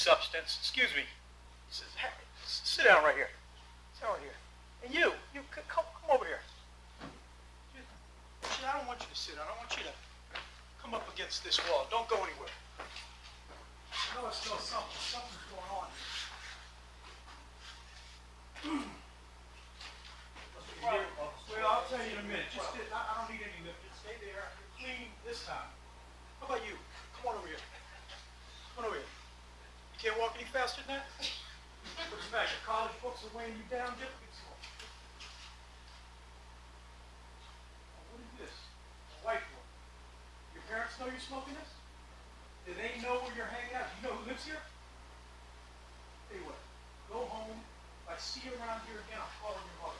substance. Excuse me. He says, hey, sit down right here. Sit down right here. And you come over here. I don't want you to sit. I don't want you to come up against this wall. Don't go anywhere. I know it's still something. Something's going on here. Well, I'll tell you in a minute. Just I don't need any lift. Just stay there. You're clean this time. How about you? Come on over here. Come on over here. You can't walk any faster than that? What's the matter? College books are weighing you down? Get slow. What is this? A whiteboard. Your parents know you're smoking this? Do they know where you're hanging out? Do you know who lives here? Tell you what. Go home. If I see you around here again, I'll call your mother.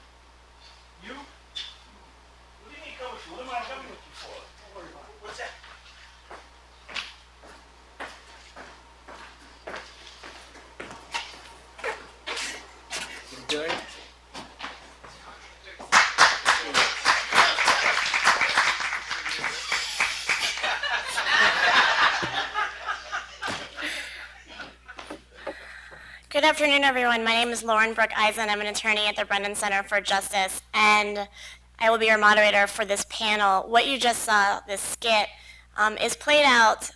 You? What do you need to come with you? What am I coming with you for? Don't worry about it. What's that? You doing? Good afternoon, everyone. My name is Lauren Brooke Eisen. I'm an attorney at the Brennan Center for Justice, and I will be your moderator for this panel. What you just saw, this skit, is played out,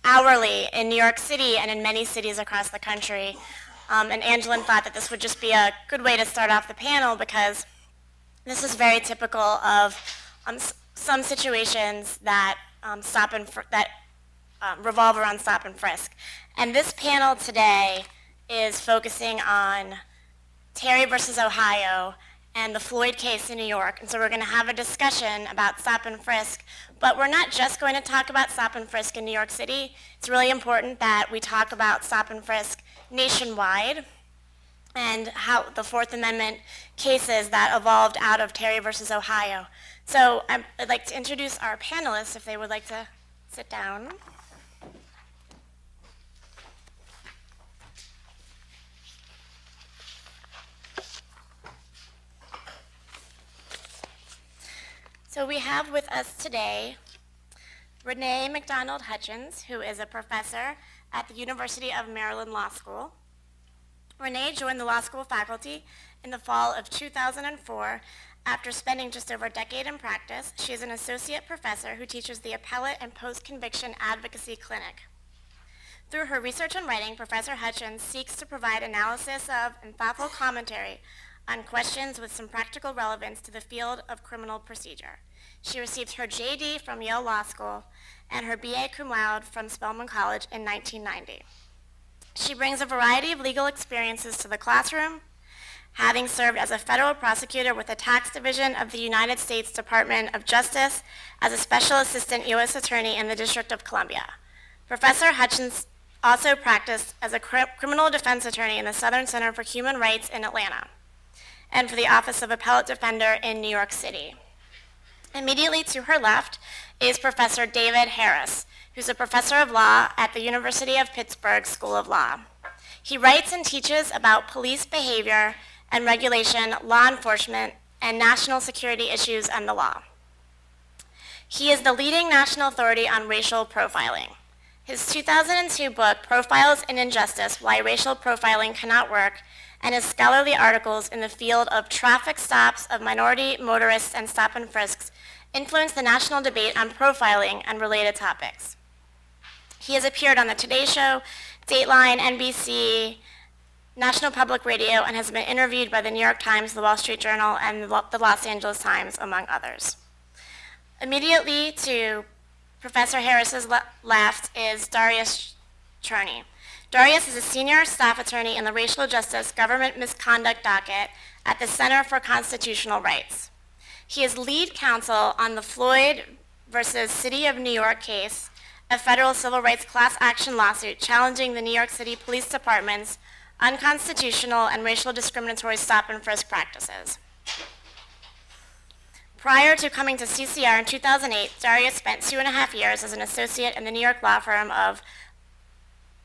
hourly in New York City and in many cities across the country. And Angelin thought that this would just be a good way to start off the panel because this is very typical of some situations that revolve around stop and frisk. And this panel today is focusing on Terry versus Ohio and the Floyd case in New York. And so we're going to have a discussion about stop and frisk, but we're not just going to talk about stop and frisk in New York City. It's really important that we talk about stop and frisk nationwide and how the Fourth Amendment cases that evolved out of Terry versus Ohio. So I'd like to introduce our panelists if they would like to sit down. So we have with us today Renee McDonald Hutchins, who is a professor at the University of Maryland Law School. Renee joined the law school faculty in the fall of 2004 after spending just over a decade in practice. She is an associate professor who teaches the Appellate and Post-Conviction Advocacy Clinic. Through her research and writing, Professor Hutchins seeks to provide analysis of and thoughtful commentary on questions with some practical relevance to the field of criminal procedure. She received her JD from Yale Law School and her BA cum laude from Spelman College in 1990. She brings a variety of legal experiences to the classroom, having served as a federal prosecutor with the Tax Division of the United States Department of Justice as a special assistant U.S. attorney in the District of Columbia. Professor Hutchins also practiced as a criminal defense attorney in the Southern Center for Human Rights in Atlanta, and for the Office of Appellate Defender in New York City. Immediately to her left is Professor David Harris, who's a professor of law at the University of Pittsburgh School of Law. He writes and teaches about police behavior and regulation, law enforcement, and national security issues and the law. He is the leading national authority on racial profiling. His 2002 book, Profiles in Injustice: Why Racial Profiling Cannot Work, and his scholarly articles in the field of traffic stops of minority motorists and stop and frisks influenced the national debate on profiling and related topics. He has appeared on the Today Show, Dateline, NBC, National Public Radio, and has been interviewed by the New York Times, the Wall Street Journal, and the Los Angeles Times, among others. Immediately to Professor Harris's left is Darius Cherney. Darius is a senior staff attorney in the Racial Justice Government Misconduct Docket at the Center for Constitutional Rights. He is lead counsel on the Floyd versus City of New York case, a federal civil rights class action lawsuit challenging the New York City Police Department's unconstitutional and racial discriminatory stop and frisk practices. Prior to coming to CCR in 2008, Darius spent 2.5 years as an associate in the New York law firm of,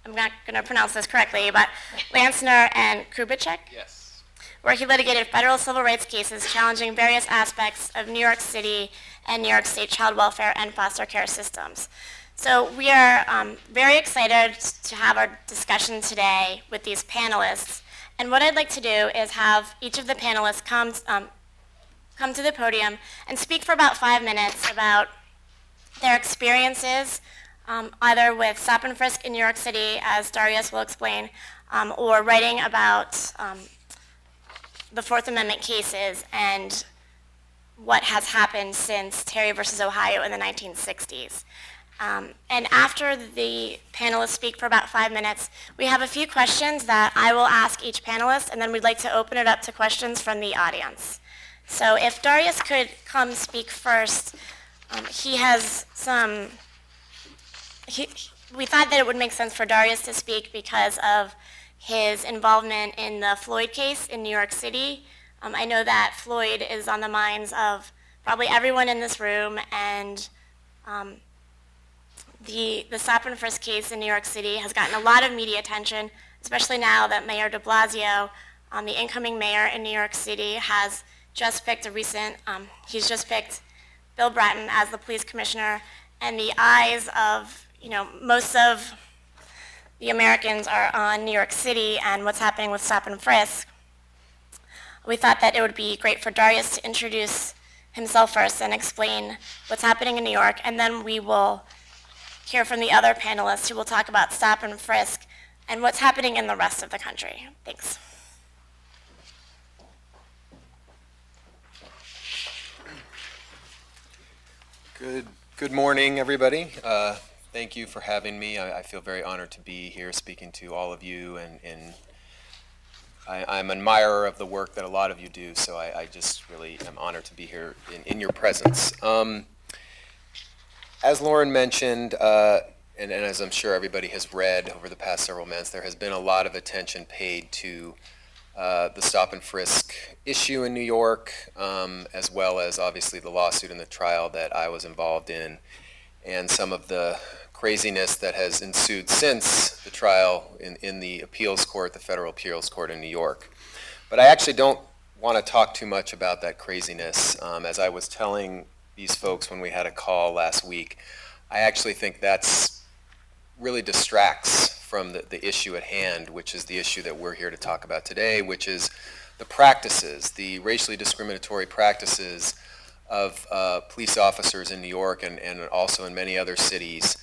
I'm not going to pronounce this correctly, but Lansner and Kubitschek? Yes. Where he litigated federal civil rights cases challenging various aspects of New York City and New York State child welfare and foster care systems. So we are very excited to have our discussion today with these panelists. And what I'd like to do is have each of the panelists come to the podium and speak for about 5 minutes about their experiences, either with stop and frisk in New York City, as Darius will explain, or writing about the Fourth Amendment cases and what has happened since Terry versus Ohio in the 1960s. And after the panelists speak for about 5 minutes, we have a few questions that I will ask each panelist, and then we'd like to open it up to questions from the audience. So if Darius could come speak first, he has some, we thought that it would make sense for Darius to speak because of his involvement in the Floyd case in New York City. I know that Floyd is on the minds of probably everyone in this room, and the stop and frisk case in New York City has gotten a lot of media attention, especially now that Mayor de Blasio, the incoming mayor in New York City, has just picked he's just picked Bill Bratton as the police commissioner, and the eyes of, most of the Americans are on New York City and what's happening with stop and frisk. We thought that it would be great for Darius to introduce himself first and explain what's happening in New York, and then we will hear from the other panelists who will talk about stop and frisk and what's happening in the rest of the country. Thanks. Good morning, everybody. Thank you for having me. I feel very honored to be here speaking to all of you, and I'm an admirer of the work that a lot of you do, so I just really am honored to be here in your presence. As Lauren mentioned, and as I'm sure everybody has read over the past several months, there has been a lot of attention paid to the stop and frisk issue in New York, as well as obviously the lawsuit and the trial that I was involved in, and some of the craziness that has ensued since the trial in the appeals court, the federal appeals court in New York. But I actually don't want to talk too much about that craziness. As I was telling these folks when we had a call last week, I actually think that's really distracts from the issue at hand, which is the issue that we're here to talk about today, which is the practices, the racially discriminatory practices of police officers in New York and also in many other cities,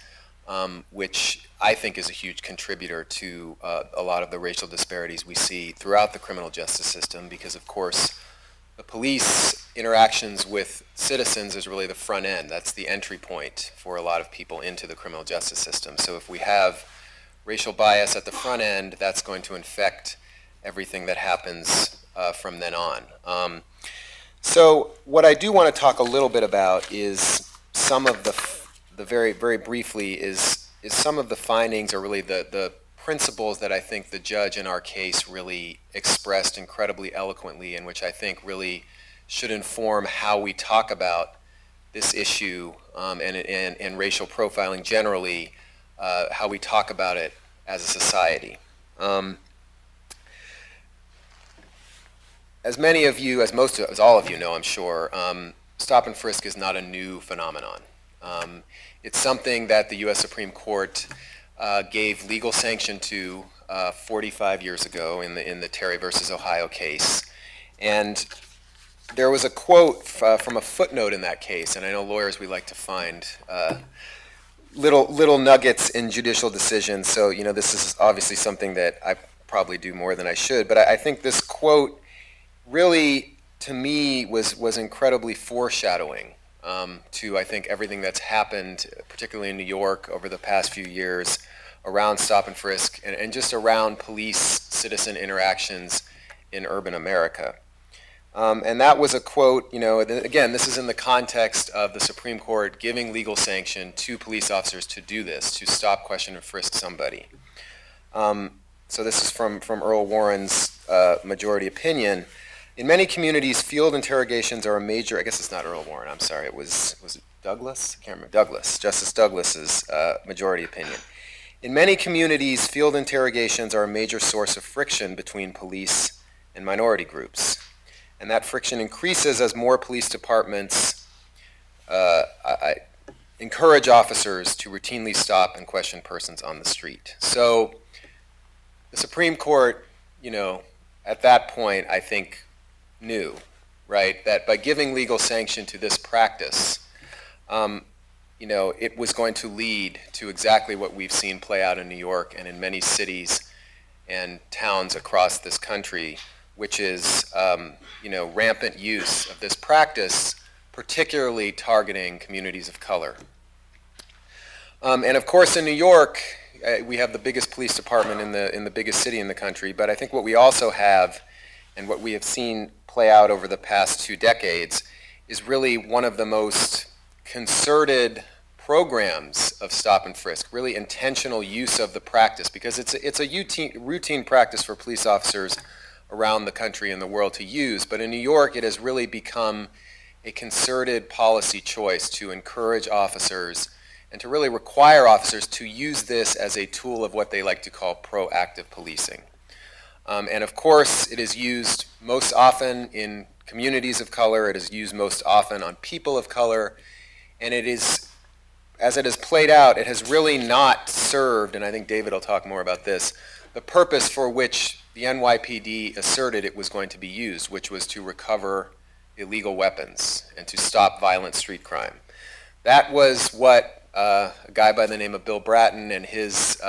which I think is a huge contributor to a lot of the racial disparities we see throughout the criminal justice system, because of course the police interactions with citizens is really the front end. That's the entry point for a lot of people into the criminal justice system. So if we have racial bias at the front end, that's going to infect everything that happens from then on. So what I do want to talk a little bit about is some of the very, very briefly is some of the findings, or really the principles that I think the judge in our case really expressed incredibly eloquently, and which I think really should inform how we talk about this issue and racial profiling generally, how we talk about it as a society. As many of you, as all of you know, I'm sure, stop and frisk is not a new phenomenon. It's something that the U.S. Supreme Court gave legal sanction to 45 years ago in the Terry versus Ohio case. And there was a quote from a footnote in that case, and I know lawyers, we like to find little nuggets in judicial decisions, so this is obviously something that I probably do more than I should, but I think this quote really, to me, was incredibly foreshadowing to, I think, everything that's happened, particularly in New York over the past few years, around stop and frisk and just around police-citizen interactions in urban America. And that was a quote, again, this is in the context of the Supreme Court giving legal sanction to police officers to do this, to stop, question, and frisk somebody. So this is from Earl Warren's majority opinion. In many communities, field interrogations are a major, I guess it's not Earl Warren, I'm sorry, was it Douglas? I can't remember, Douglas, Justice Douglas's majority opinion. In many communities, field interrogations are a major source of friction between police and minority groups. And that friction increases as more police departments encourage officers to routinely stop and question persons on the street. So the Supreme Court, at that point, I think, knew, right, that by giving legal sanction to this practice, it was going to lead to exactly what we've seen play out in New York and in many cities and towns across this country, which is, rampant use of this practice, particularly targeting communities of color. And of course, in New York, we have the biggest police department in the biggest city in the country, but I think what we also have, and what we have seen play out over the past 2 decades, is really one of the most concerted programs of stop and frisk, really intentional use of the practice, because it's a routine practice for police officers around the country and the world to use. But in New York, it has really become a concerted policy choice to encourage officers and to really require officers to use this as a tool of what they like to call proactive policing. And of course, it is used most often in communities of color. It is used most often on people of color. And it is, as it has played out, it has really not served, and I think David will talk more about this, the purpose for which the NYPD asserted it was going to be used, which was to recover illegal weapons and to stop violent street crime. That was what a guy by the name of Bill Bratton and his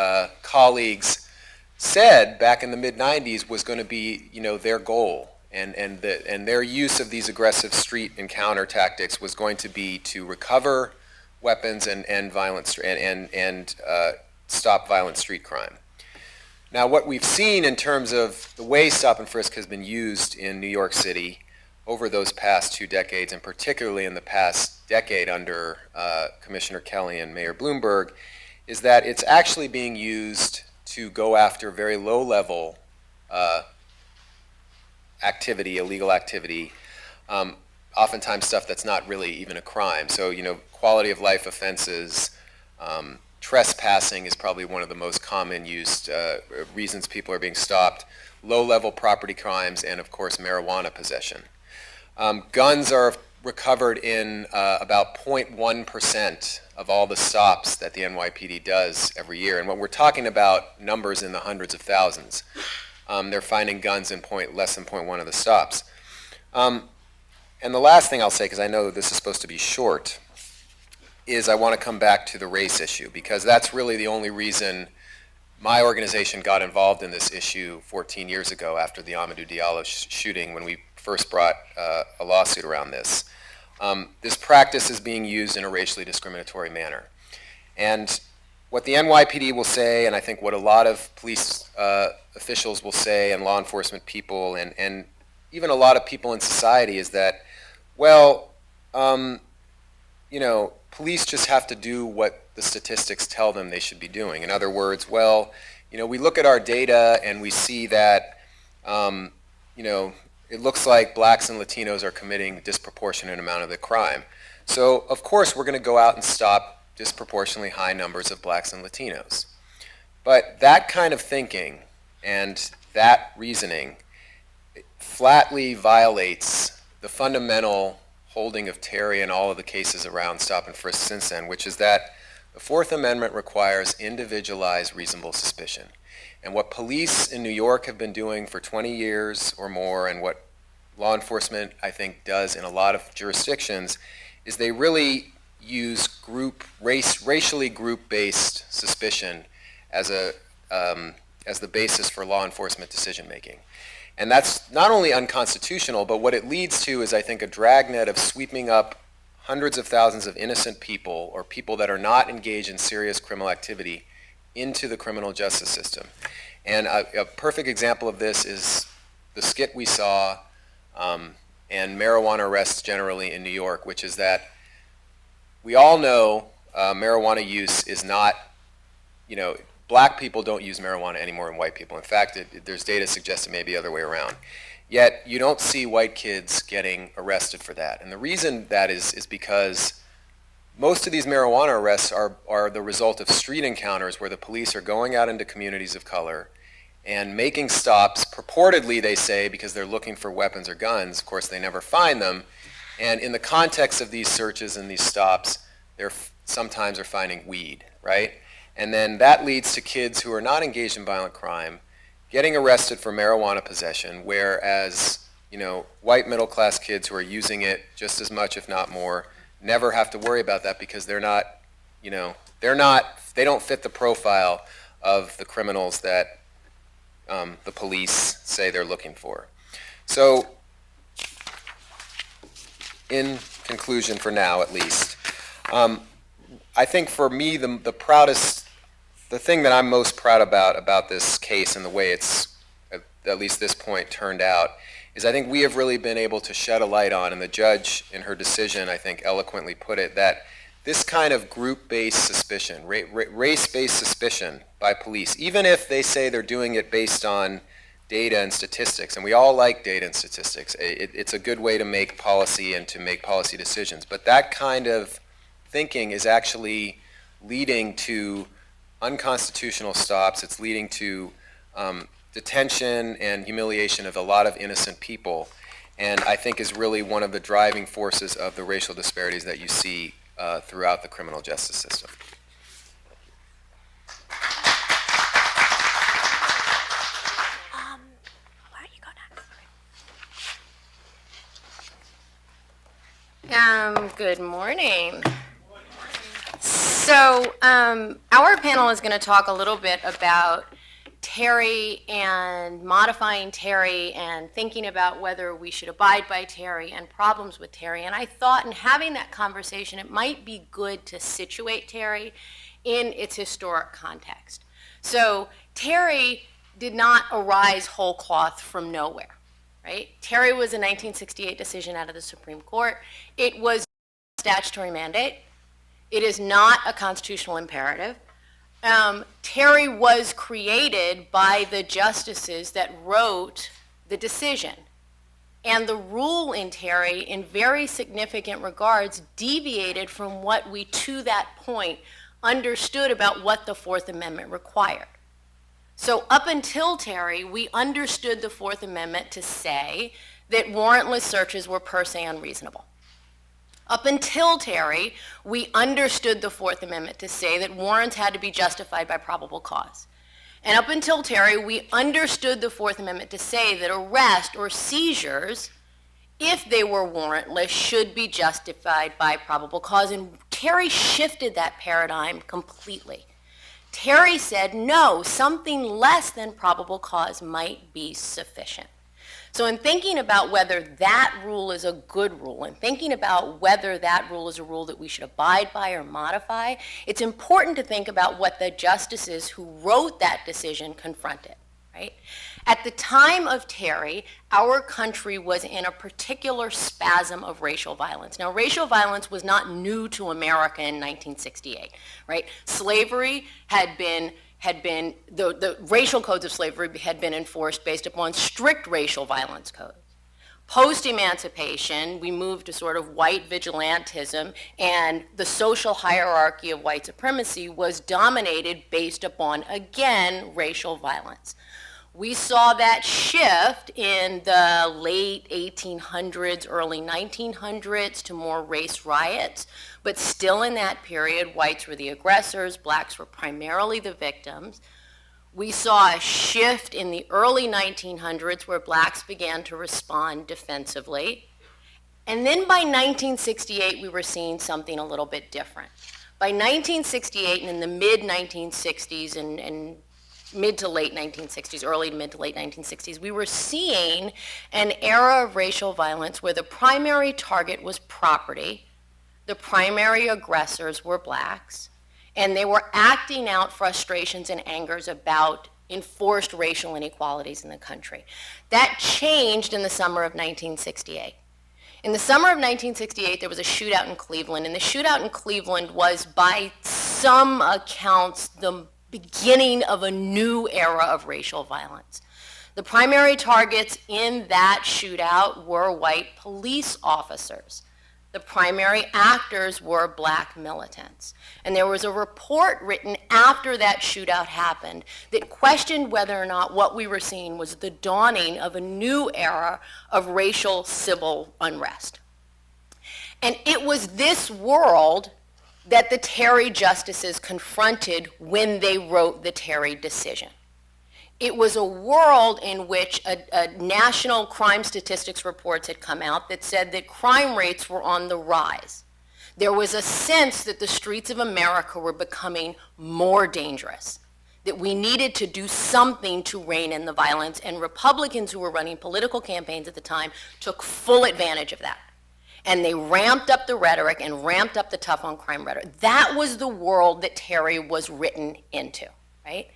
colleagues said back in the mid-90s was going to be, their goal, and their use of these aggressive street encounter tactics was going to be to recover weapons and violence and stop violent street crime. Now, what we've seen in terms of the way stop and frisk has been used in New York City over those past 2 decades, and particularly in the past decade under Commissioner Kelly and Mayor Bloomberg, is that it's actually being used to go after very low-level activity, illegal activity, oftentimes stuff that's not really even a crime. So, quality of life offenses, trespassing is probably one of the most common used reasons people are being stopped, low-level property crimes, and of course marijuana possession. Guns are recovered in about 0.1% of all the stops that the NYPD does every year. And when we're talking about numbers in the hundreds of thousands, they're finding guns in less than 0.1 of the stops. And the last thing I'll say, because I know this is supposed to be short, is I want to come back to the race issue, because that's really the only reason my organization got involved in this issue 14 years ago after the Amadou Diallo shooting, when we first brought a lawsuit around this. This practice is being used in a racially discriminatory manner. And what the NYPD will say, and I think what a lot of police officials will say, and law enforcement people, and even a lot of people in society, is that, well, police just have to do what the statistics tell them they should be doing. In other words, well, we look at our data and we see that, it looks like blacks and Latinos are committing a disproportionate amount of the crime. So, of course, we're going to go out and stop disproportionately high numbers of blacks and Latinos. But that kind of thinking and that reasoning flatly violates the fundamental holding of Terry and all of the cases around stop and frisk since then, which is that the Fourth Amendment requires individualized reasonable suspicion. And what police in New York have been doing for 20 years or more, and what law enforcement, I think, does in a lot of jurisdictions, is they really use racially group-based suspicion as the basis for law enforcement decision-making. And that's not only unconstitutional, but what it leads to is, I think, a dragnet of sweeping up hundreds of thousands of innocent people, or people that are not engaged in serious criminal activity, into the criminal justice system. And a perfect example of this is the skit we saw and marijuana arrests generally in New York, which is that we all know marijuana use is not, black people don't use marijuana anymore than white people. In fact, there's data suggests it may be the other way around. Yet you don't see white kids getting arrested for that. And the reason that is because most of these marijuana arrests are the result of street encounters where the police are going out into communities of color and making stops, purportedly, they say, because they're looking for weapons or guns. Of course, they never find them. And in the context of these searches and these stops, they're sometimes are finding weed, right? And then that leads to kids who are not engaged in violent crime getting arrested for marijuana possession, whereas, white middle-class kids who are using it just as much, if not more, never have to worry about that because they don't fit the profile of the criminals that the police say they're looking for. So, in conclusion, for now at least, I think for me the thing that I'm most proud about this case and the way it's, at least this point, turned out, is I think we have really been able to shed a light on, and the judge in her decision, I think, eloquently put it, that this kind of group-based suspicion, race-based suspicion by police, even if they say they're doing it based on data and statistics, and we all like data and statistics, it's a good way to make policy and to make policy decisions, but that kind of thinking is actually leading to unconstitutional stops. It's leading to detention and humiliation of a lot of innocent people, and I think is really one of the driving forces of the racial disparities that you see throughout the criminal justice system. Why don't you go next? Good morning. So our panel is going to talk a little bit about Terry and modifying Terry and thinking about whether we should abide by Terry and problems with Terry. And I thought in having that conversation, it might be good to situate Terry in its historic context. So Terry did not arise whole cloth from nowhere, right? Terry was a 1968 decision out of the Supreme Court. It was a statutory mandate. It is not a constitutional imperative. Terry was created by the justices that wrote the decision. And the rule in Terry, in very significant regards, deviated from what we, to that point, understood about what the Fourth Amendment required. So up until Terry, we understood the Fourth Amendment to say that warrantless searches were per se unreasonable. Up until Terry, we understood the Fourth Amendment to say that warrants had to be justified by probable cause. And up until Terry, we understood the Fourth Amendment to say that arrest or seizures, if they were warrantless, should be justified by probable cause. And Terry shifted that paradigm completely. Terry said, no, something less than probable cause might be sufficient. So in thinking about whether that rule is a good rule and thinking about whether that rule is a rule that we should abide by or modify, it's important to think about what the justices who wrote that decision confronted, right? At the time of Terry, our country was in a particular spasm of racial violence. Now, racial violence was not new to America in 1968, right? Slavery the racial codes of slavery had been enforced based upon strict racial violence codes. Post-emancipation, we moved to sort of white vigilantism, and the social hierarchy of white supremacy was dominated based upon, again, racial violence. We saw that shift in the late 1800s, early 1900s to more race riots, but still in that period, whites were the aggressors, blacks were primarily the victims. We saw a shift in the early 1900s where blacks began to respond defensively. And then by 1968, we were seeing something a little bit different. By 1968 and in the mid-1960s and mid to late 1960s, early to mid to late 1960s, we were seeing an era of racial violence where the primary target was property, the primary aggressors were blacks, and they were acting out frustrations and angers about enforced racial inequalities in the country. That changed in the summer of 1968. In the summer of 1968, there was a shootout in Cleveland, and the shootout in Cleveland was, by some accounts, the beginning of a new era of racial violence. The primary targets in that shootout were white police officers. The primary actors were black militants. And there was a report written after that shootout happened that questioned whether or not what we were seeing was the dawning of a new era of racial civil unrest. And it was this world that the Terry justices confronted when they wrote the Terry decision. It was a world in which a national crime statistics reports had come out that said that crime rates were on the rise. There was a sense that the streets of America were becoming more dangerous, that we needed to do something to rein in the violence, and Republicans who were running political campaigns at the time took full advantage of that. And they ramped up the rhetoric and ramped up the tough on crime rhetoric. That was the world that Terry was written into, right?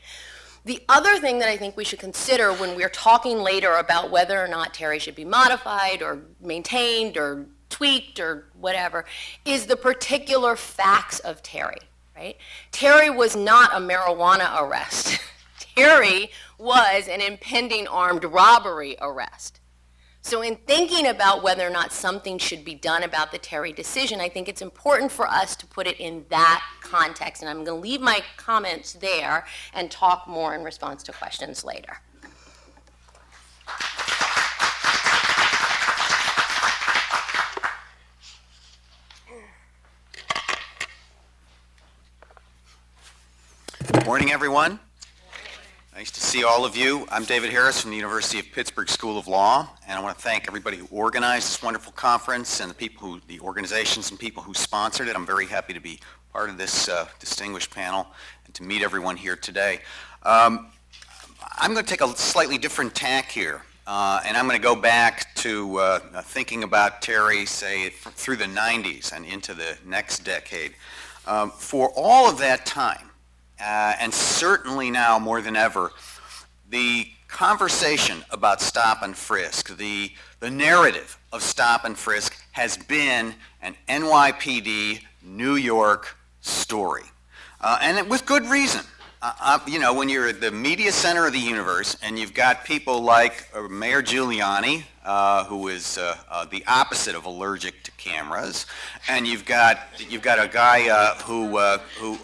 The other thing that I think we should consider when we're talking later about whether or not Terry should be modified or maintained or tweaked or whatever is the particular facts of Terry, right? Terry was not a marijuana arrest. Terry was an impending armed robbery arrest. So in thinking about whether or not something should be done about the Terry decision, I think it's important for us to put it in that context. And I'm going to leave my comments there and talk more in response to questions later. Good morning, everyone. Nice to see all of you. I'm David Harris from the University of Pittsburgh School of Law, and I want to thank everybody who organized this wonderful conference and the organizations and people who sponsored it. I'm very happy to be part of this distinguished panel and to meet everyone here today. I'm going to take a slightly different tack here, and I'm going to go back to thinking about Terry, say, through the 90s and into the next decade. For all of that time, and certainly now more than ever, the conversation about stop and frisk, the narrative of stop and frisk has been an NYPD New York story. And with good reason. You know, when you're at the media center of the universe and you've got people like Mayor Giuliani, who is the opposite of allergic to cameras, and you've got a guy who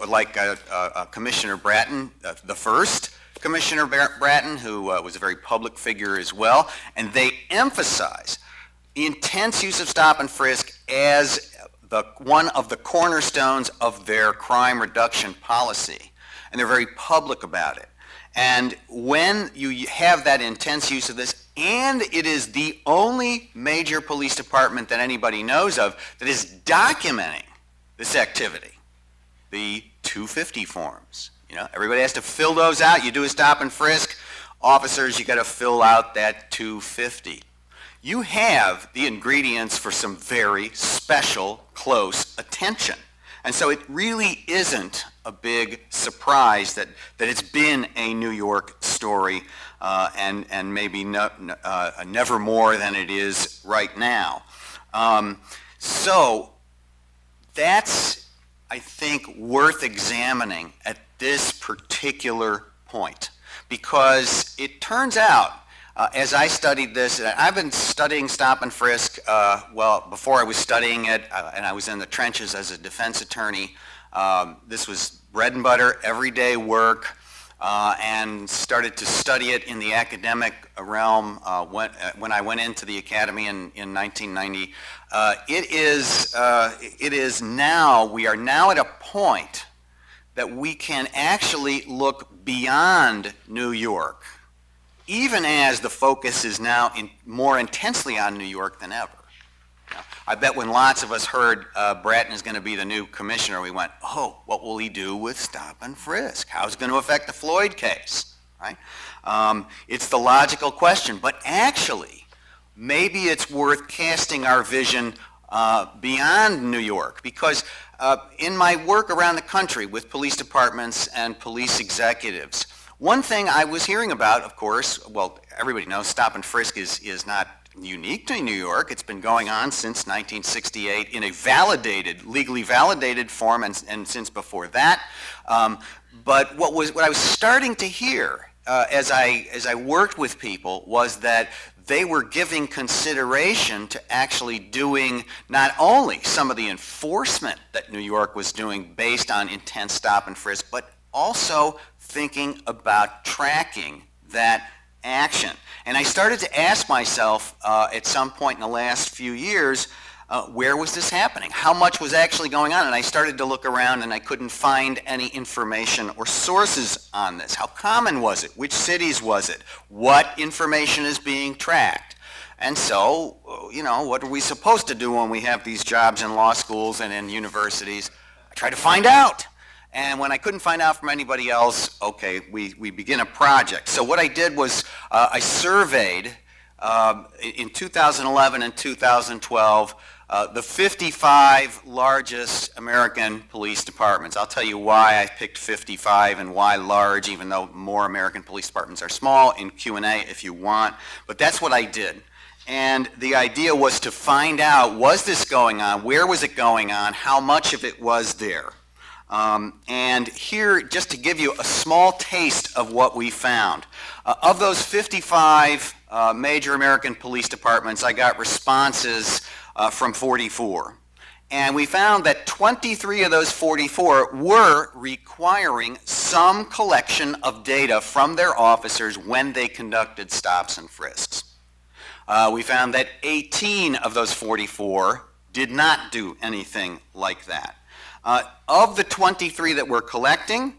like Commissioner Bratton, the first Commissioner Bratton, who was a very public figure as well, and they emphasize the intense use of stop and frisk as one of the cornerstones of their crime reduction policy. And they're very public about it. And when you have that intense use of this, and it is the only major police department that anybody knows of that is documenting this activity, the 250 forms. You know, everybody has to fill those out. You do a stop and frisk. Officers, you got to fill out that 250. You have the ingredients for some very special, close attention. And so it really isn't a big surprise that it's been a New York story and maybe never more than it is right now. So that's, I think, worth examining at this particular point, because it turns out, as I studied this, I've been studying stop and frisk, well, before I was studying it, and I was in the trenches as a defense attorney. This was bread and butter, everyday work, and started to study it in the academic realm when I went into the academy in 1990. We are now at a point that we can actually look beyond New York, even as the focus is now more intensely on New York than ever. You know, I bet when lots of us heard Bratton is going to be the new commissioner, we went, oh, what will he do with stop and frisk? How's it going to affect the Floyd case? Right? It's the logical question, but actually, maybe it's worth casting our vision beyond New York, because in my work around the country with police departments and police executives, one thing I was hearing about, of course, well, everybody knows stop and frisk is not unique to New York. It's been going on since 1968 in a legally validated form, and since before that. But what I was starting to hear as I worked with people was that they were giving consideration to actually doing not only some of the enforcement that New York was doing based on intense stop and frisk, but also thinking about tracking that action. And I started to ask myself at some point in the last few years, where was this happening? How much was actually going on? And I started to look around and I couldn't find any information or sources on this. How common was it? Which cities was it? What information is being tracked? And so, what are we supposed to do when we have these jobs in law schools and in universities? I try to find out. And when I couldn't find out from anybody else, okay, we begin a project. So what I did was I surveyed in 2011 and 2012 the 55 largest American police departments. I'll tell you why I picked 55 and why large, even though more American police departments are small, in Q&A if you want. But that's what I did. And the idea was to find out, was this going on? Where was it going on? How much of it was there? And here, just to give you a small taste of what we found. Of those 55 major American police departments, I got responses from 44. And we found that 23 of those 44 were requiring some collection of data from their officers when they conducted stops and frisks. We found that 18 of those 44 did not do anything like that. Of the 23 that we're collecting,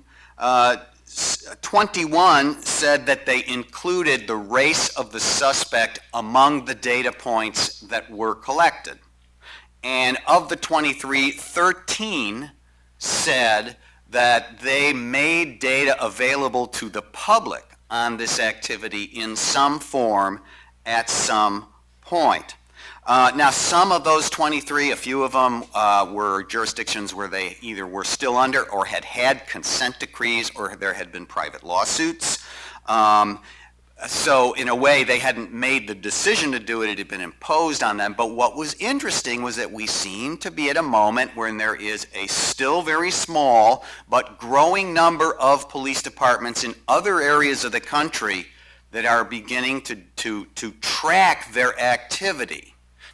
21 said that they included the race of the suspect among the data points that were collected. And of the 23, 13 said that they made data available to the public on this activity in some form at some point. Now, some of those 23, a few of them were jurisdictions where they either were still under or had had consent decrees or there had been private lawsuits. So in a way, they hadn't made the decision to do it. It had been imposed on them. But what was interesting was that we seem to be at a moment when there is a still very small but growing number of police departments in other areas of the country that are beginning to track their activity.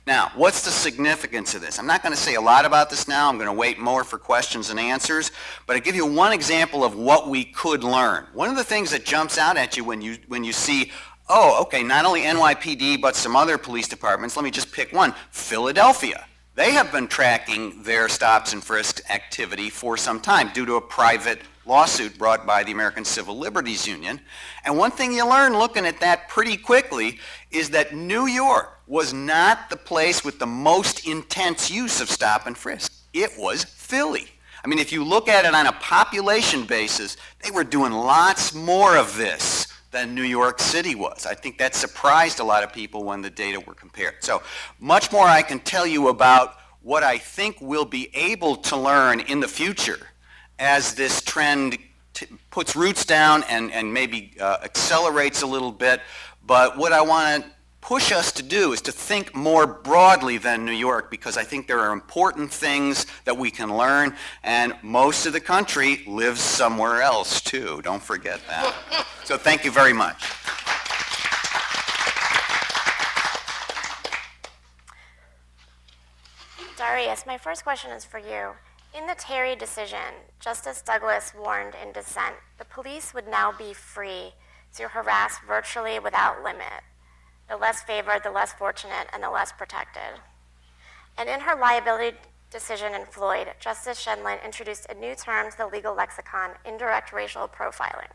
Now, what's the significance of this? I'm not going to say a lot about this now. I'm going to wait more for questions and answers. But I'll give you one example of what we could learn. One of the things that jumps out at you when you see, oh, okay, not only NYPD, but some other police departments. Let me just pick one. Philadelphia. They have been tracking their stops and frisks activity for some time due to a private lawsuit brought by the American Civil Liberties Union. And one thing you learn looking at that pretty quickly is that New York was not the place with the most intense use of stop and frisk. It was Philly. I mean, if you look at it on a population basis, they were doing lots more of this than New York City was. I think that surprised a lot of people when the data were compared. So much more I can tell you about what I think we'll be able to learn in the future as this trend puts roots down and maybe accelerates a little bit. But what I want to push us to do is to think more broadly than New York, because I think there are important things that we can learn, and most of the country lives somewhere else too. Don't forget that. So thank you very much. Darius, my first question is for you. In the Terry decision, Justice Douglas warned in dissent, the police would now be free to harass virtually without limit, the less favored, the less fortunate, and the less protected. And in her liability decision in Floyd, Justice Shenlin introduced a new term to the legal lexicon, indirect racial profiling.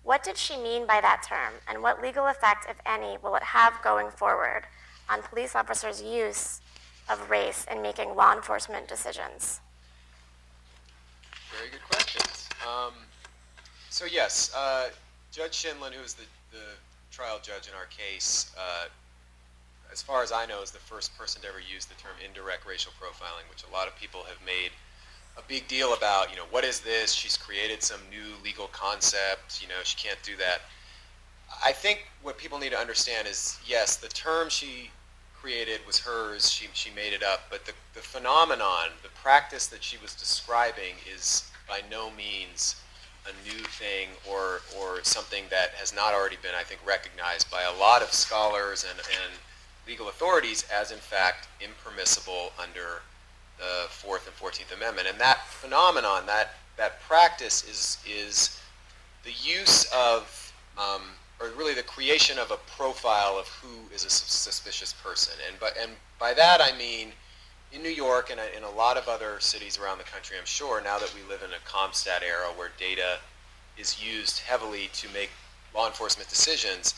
What did she mean by that term, and what legal effect, if any, will it have going forward on police officers' use of race in making law enforcement decisions? Very good questions. So yes, Judge Shinlin, who is the trial judge in our case, as far as I know, is the first person to ever use the term indirect racial profiling, which a lot of people have made a big deal about. You know, what is this? She's created some new legal concept. You know, she can't do that. I think what people need to understand is, yes, the term she created was hers. She made it up, but the phenomenon, the practice that she was describing is by no means a new thing or something that has not already been, I think, recognized by a lot of scholars and legal authorities as, in fact, impermissible under the 4th and 14th Amendment. And that phenomenon, that practice is the use of, or really the creation of a profile of who is a suspicious person. And by that I mean York and in a lot of other cities around the country, I'm sure, now that we live in a CompStat era where data is used heavily to make law enforcement decisions,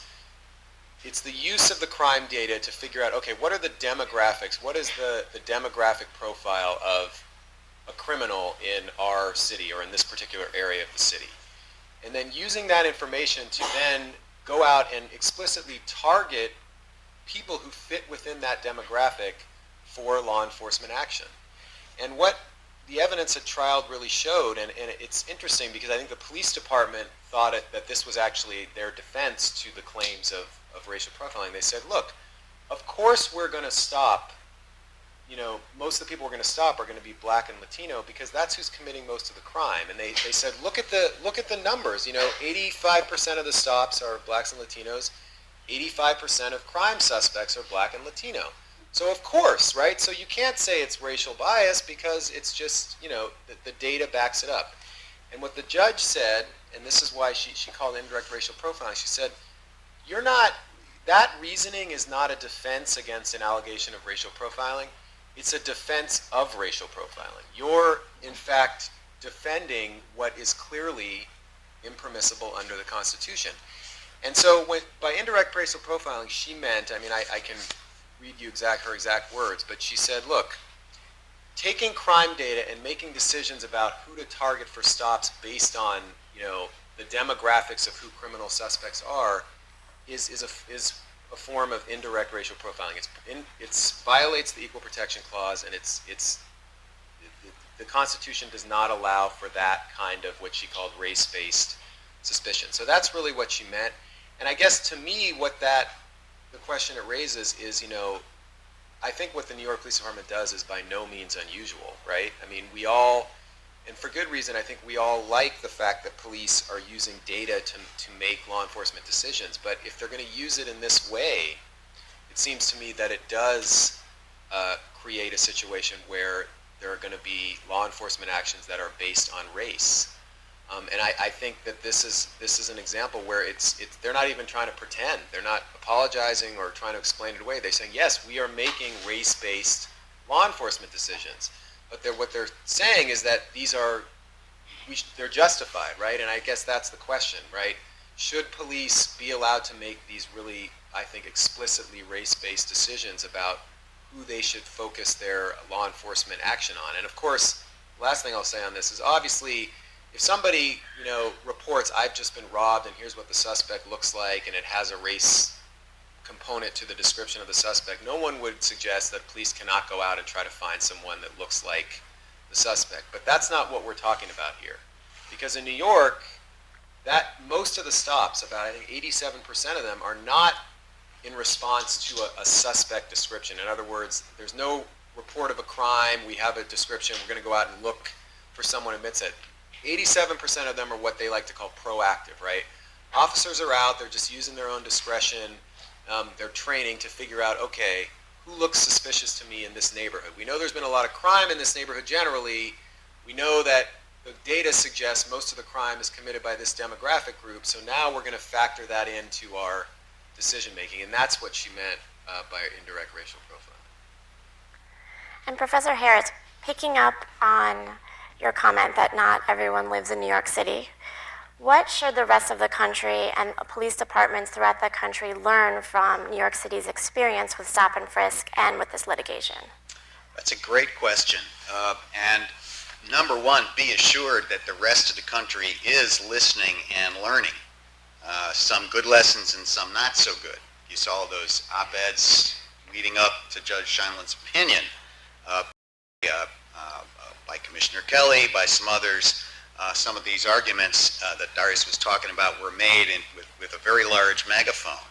it's the use of the crime data to figure out, okay, what are the demographics? What is the demographic profile of a criminal in our city or in this particular area of the city? And then using that information to then go out and explicitly target people who fit within that demographic for law enforcement action. And what the evidence at trial really showed, and it's interesting because I think the police department thought that this was actually their defense to the claims of racial profiling. They said, look, of course we're going to stop, most of the people we're going to stop are going to be black and Latino because that's who's committing most of the crime. And they said, look at the numbers. 85% of the stops are blacks and Latinos. 85% of crime suspects are black and Latino. So of course, right? So you can't say it's racial bias because it's just, the data backs it up. And what the judge said, and this is why she called it indirect racial profiling, she said, that reasoning is not a defense against an allegation of racial profiling. It's a defense of racial profiling. You're, in fact, defending what is clearly impermissible under the Constitution. And so by indirect racial profiling, she meant, I can read you her exact words, but she said, look, taking crime data and making decisions about who to target for stops based on, the demographics of who criminal suspects are is a form of indirect racial profiling. It violates the Equal Protection Clause, and the Constitution does not allow for that kind of what she called race-based suspicion. So that's really what she meant. And I guess to me, the question it raises is, I think what the New York Police Department does is by no means unusual, right? We all, and for good reason, I think we all like the fact that police are using data to make law enforcement decisions. But if they're going to use it in this way, it seems to me that it does create a situation where there are going to be law enforcement actions that are based on race. And I think that this is an example where they're not even trying to pretend. They're not apologizing or trying to explain it away. They're saying, yes, we are making race-based law enforcement decisions. But what they're saying is that they're justified, right? And I guess that's the question, right? Should police be allowed to make these really, I think, explicitly race-based decisions about who they should focus their law enforcement action on? And of course, the last thing I'll say on this is obviously, if somebody, reports, I've just been robbed and here's what the suspect looks like and it has a race component to the description of the suspect, no one would suggest that police cannot go out and try to find someone that looks like the suspect. But that's not what we're talking about here. Because in New York, most of the stops, about I think 87% of them, are not in response to a suspect description. In other words, there's no report of a crime, we have a description, we're going to go out and look for someone who admits it. 87% of them are what they like to call proactive, right? Officers are out, they're just using their own discretion, they're training to figure out, okay, who looks suspicious to me in this neighborhood? We know there's been a lot of crime in this neighborhood generally. We know that the data suggests most of the crime is committed by this demographic group, so now we're going to factor that into our decision making, and that's what she meant by indirect racial profiling. And Professor Harris, picking up on your comment that not everyone lives in New York City, what should the rest of the country and police departments throughout the country learn from New York City's experience with stop and frisk and with this litigation? That's a great question. And number one, be assured that the rest of the country is listening and learning. Some good lessons and some not so good. You saw those op-eds leading up to Judge Scheinland's opinion by Commissioner Kelly, by some others. Some of these arguments that Darius was talking about were made with a very large megaphone.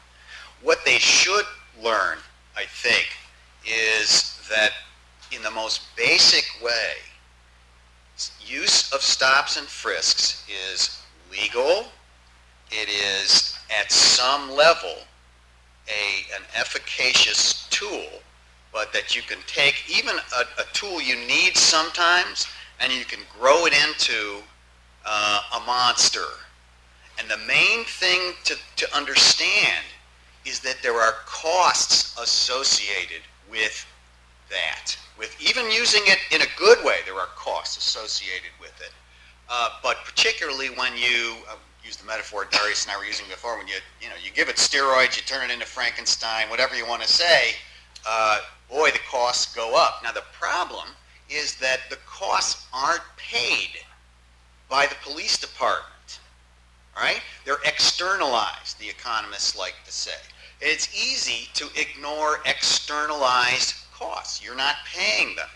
What they should learn, I think, is that in the most basic way, use of stops and frisks is legal. It is at some level an efficacious tool, but that you can take even a tool you need sometimes and you can grow it into a monster. And the main thing to understand is that there are costs associated with that, with even using it in a good way, there are costs associated with it. But particularly when you use the metaphor Darius and I were using before, when you give it steroids, you turn it into Frankenstein, whatever you want to say, boy, the costs go up. Now the problem is that the costs aren't paid by the police department, right? They're externalized, the economists like to say. It's easy to ignore externalized costs. You're not paying them.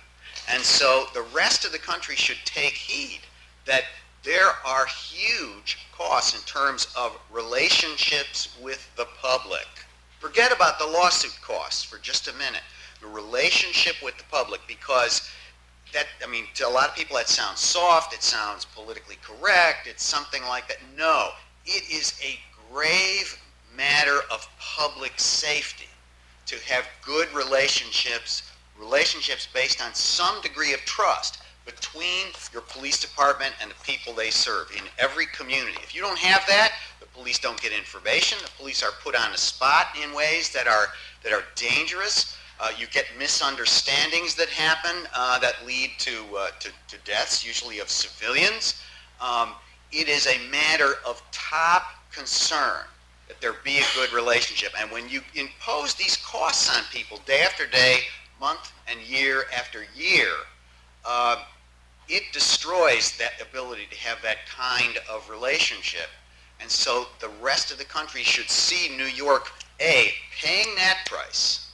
And so the rest of the country should take heed that there are huge costs in terms of relationships with the public. Forget about the lawsuit costs for just a minute. The relationship with the public, because to a lot of people that sounds soft, it sounds politically correct, it's something like that. No, it is a grave matter of public safety to have good relationships based on some degree of trust between your police department and the people they serve in every community. If you don't have that, the police don't get information. The police are put on the spot in ways that are dangerous. You get misunderstandings that happen that lead to deaths, usually of civilians. It is a matter of top concern that there be a good relationship. And when you impose these costs on people day after day, month and year after year, it destroys that ability to have that kind of relationship. And so the rest of the country should see New York, A, paying that price,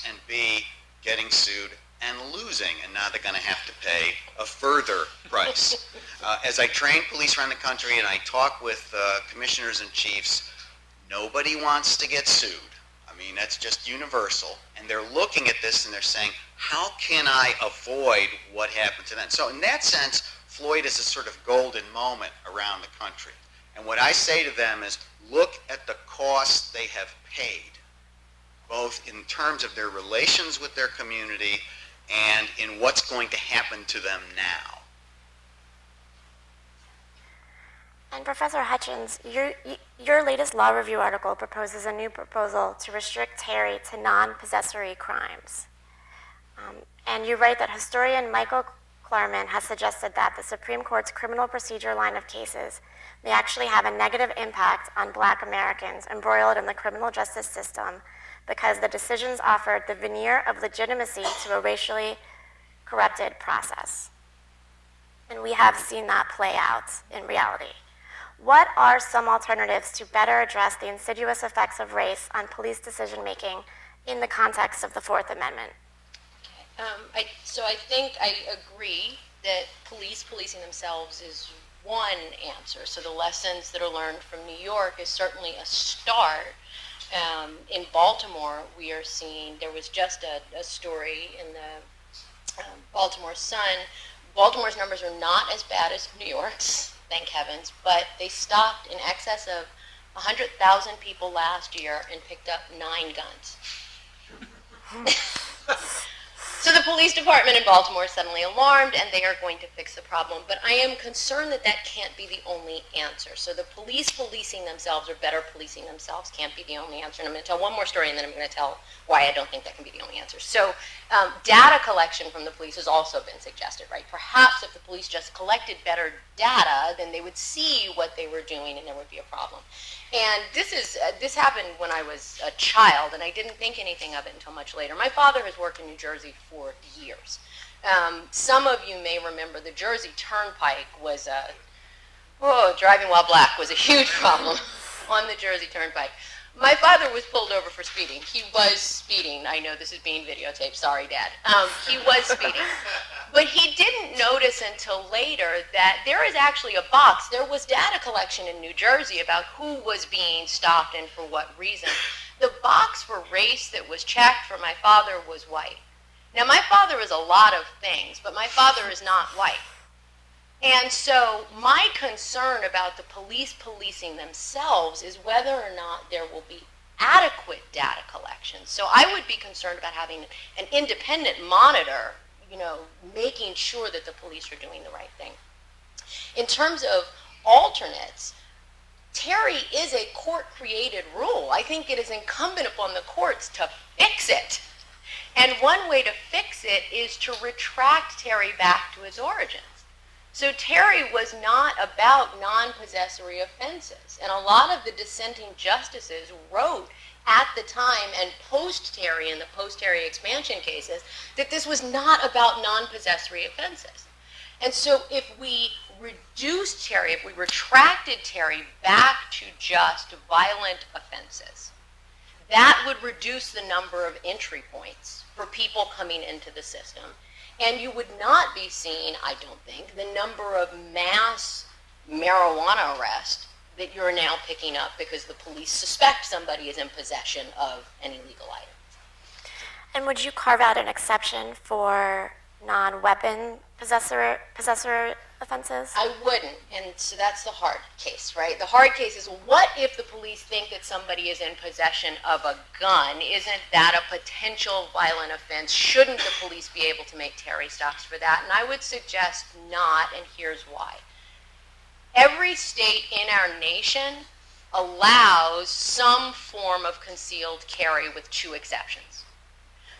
and B, getting sued and losing, and now they're going to have to pay a further price. As I train police around the country and I talk with commissioners and chiefs, nobody wants to get sued. I mean, that's just universal. And they're looking at this and they're saying, how can I avoid what happened to them? So in that sense, Floyd is a sort of golden moment around the country. And what I say to them is, look at the costs they have paid, both in terms of their relations with their community and in what's going to happen to them now. And Professor Hutchins, your latest law review article proposes a new proposal to restrict Terry to non-possessory crimes. And you write that historian Michael Klarman has suggested that the Supreme Court's criminal procedure line of cases may actually have a negative impact on Black Americans embroiled in the criminal justice system because the decisions offered the veneer of legitimacy to a racially corrupted process. And we have seen that play out in reality. What are some alternatives to better address the insidious effects of race on police decision-making in the context of the Fourth Amendment? So I think I agree that policing themselves is one answer. So the lessons that are learned from New York is certainly a start. In Baltimore, we are seeing, there was just a story in the Baltimore Sun. Baltimore's numbers are not as bad as New York's, thank heavens, but they stopped in excess of 100,000 people last year and picked up 9 guns. So the police department in Baltimore is suddenly alarmed, and they are going to fix the problem. But I am concerned that that can't be the only answer. So the police policing themselves or better policing themselves can't be the only answer. And I'm going to tell one more story, and then I'm going to tell why I don't think that can be the only answer. So data collection from the police has also been suggested, right? Perhaps if the police just collected better data, then they would see what they were doing, and there would be a problem. And this happened when I was a child, and I didn't think anything of it until much later. My father has worked in New Jersey for years. Some of you may remember the Jersey Turnpike was driving while black was a huge problem on the Jersey Turnpike. My father was pulled over for speeding. He was speeding. I know this is being videotaped. Sorry, Dad. He was speeding. But he didn't notice until later that there is actually a box. There was data collection in New Jersey about who was being stopped and for what reason. The box for race that was checked for my father was white. Now, my father is a lot of things, but my father is not white. And so my concern about the police policing themselves is whether or not there will be adequate data collection. So I would be concerned about having an independent monitor, making sure that the police are doing the right thing. In terms of alternates, Terry is a court-created rule. I think it is incumbent upon the courts to fix it. And one way to fix it is to retract Terry back to its origins. So Terry was not about non-possessory offenses. And a lot of the dissenting justices wrote at the time and post-Terry in the post-Terry expansion cases that this was not about non-possessory offenses. And so if we reduced Terry, if we retracted Terry back to just violent offenses, that would reduce the number of entry points for people coming into the system. And you would not be seeing, I don't think, the number of mass marijuana arrests that you're now picking up because the police suspect somebody is in possession of an illegal item. And would you carve out an exception for non-weapon possessor offenses? I wouldn't, and so that's the hard case, right? The hard case is, what if the police think that somebody is in possession of a gun? Isn't that a potential violent offense? Shouldn't the police be able to make Terry stops for that? And I would suggest not, and here's why. Every state in our nation allows some form of concealed carry with 2 exceptions.